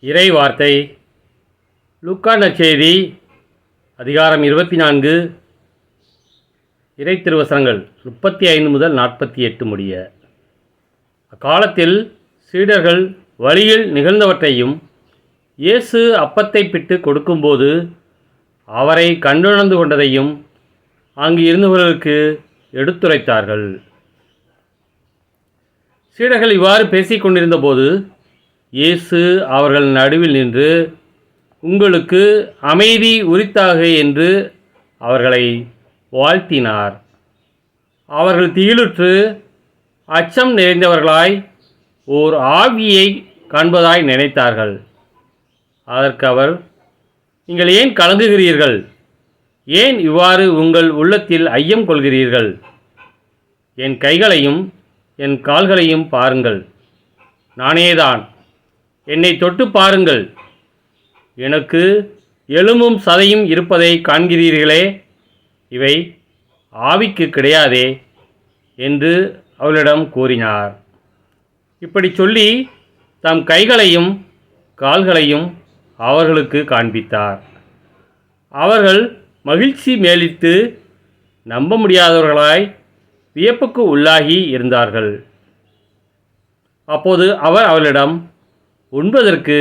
இறை வார்த்தை லூக்கா நற்செய்தி அதிகாரம் 24 இறை திருவசனங்கள் 35 முதல் 48 முடிய. அக்காலத்தில் சீடர்கள் வழியில் நிகழ்ந்தவற்றையும் இயேசு அப்பத்தை பிட்டு கொடுக்கும்போது அவரை கண்டுணர்ந்து கொண்டதையும் அங்கு இருந்தவர்களுக்கு எடுத்துரைத்தார்கள். சீடர்கள் இவ்வாறு பேசிக் கொண்டிருந்தபோது இயேசு அவர்கள் நடுவில் நின்று, உங்களுக்கு அமைதி உரித்தாக என்று அவர்களை வாழ்த்தினார். அவர்கள் திகிலுற்று அச்சம் நிறைந்தவர்களாய் ஓர் ஆவியை காண்பதாய் நினைத்தார்கள். அதற்கு அவர், நீங்கள் ஏன் கலங்குகிறீர்கள்? ஏன் இவ்வாறு உங்கள் உள்ளத்தில் ஐயம் கொள்கிறீர்கள்? என் கைகளையும் என் கால்களையும் பாருங்கள், நானேதான். என்னை தொட்டு பாருங்கள், எனக்கு எலும்பும் சதையும் இருப்பதை காண்கிறீர்களே, இவை ஆவிக்கு கிடையாதே என்று அவளிடம் கூறினார். இப்படி சொல்லி தம் கைகளையும் கால்களையும் அவர்களுக்கு காண்பித்தார். அவர்கள் மகிழ்ச்சி மேலிட்டு நம்ப முடியாதவர்களாய் வியப்புக்கு உள்ளாகி இருந்தார்கள். அப்போது அவர் அவளிடம், உண்பதற்கு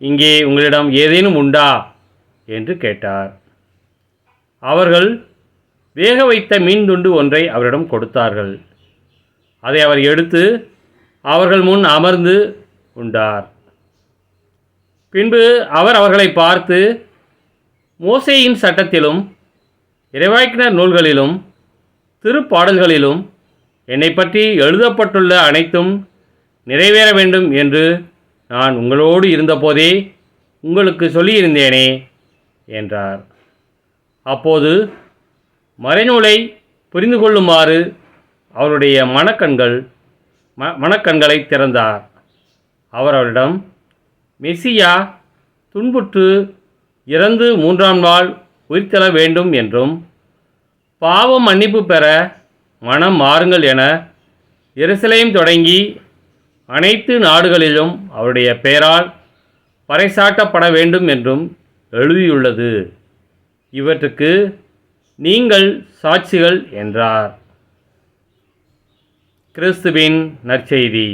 இங்கே உங்களிடம் ஏதேனும் உண்டா என்று கேட்டார். அவர்கள் வேக வைத்த மீன் துண்டு ஒன்றை அவரிடம் கொடுத்தார்கள். அதை அவர் எடுத்து அவர்கள் முன் அமர்ந்து உண்டார். பின்பு அவர் அவர்களை பார்த்து, மோசேயின் சட்டத்திலும் இறைவாக்கினர் நூல்களிலும் திருப்பாடல்களிலும் என்னை பற்றி எழுதப்பட்டுள்ள அனைத்தும் நிறைவேற வேண்டும் என்று நான் உங்களோடு இருந்தபோதே உங்களுக்கு சொல்லியிருந்தேனே என்றார். அப்போது மறைநூலை புரிந்து கொள்ளுமாறு அவருடைய மனக்கண்களை திறந்தார். அவர் அவரிடம், மெசியா துன்புற்று இறந்து 3ஆம் நாள் உயிர்த்தெழ வேண்டும் என்றும், பாவ மன்னிப்பு பெற மனம் மாறுங்கள் என எருசலேம் தொடங்கி அனைத்து நாடுகளிலும் அவருடைய பெயரால் பறைசாட்டப்பட வேண்டும் என்றும் எழுதியுள்ளது. இவற்றுக்கு நீங்கள் சாட்சிகள் என்றார். கிறிஸ்துவின் நற்செய்தி.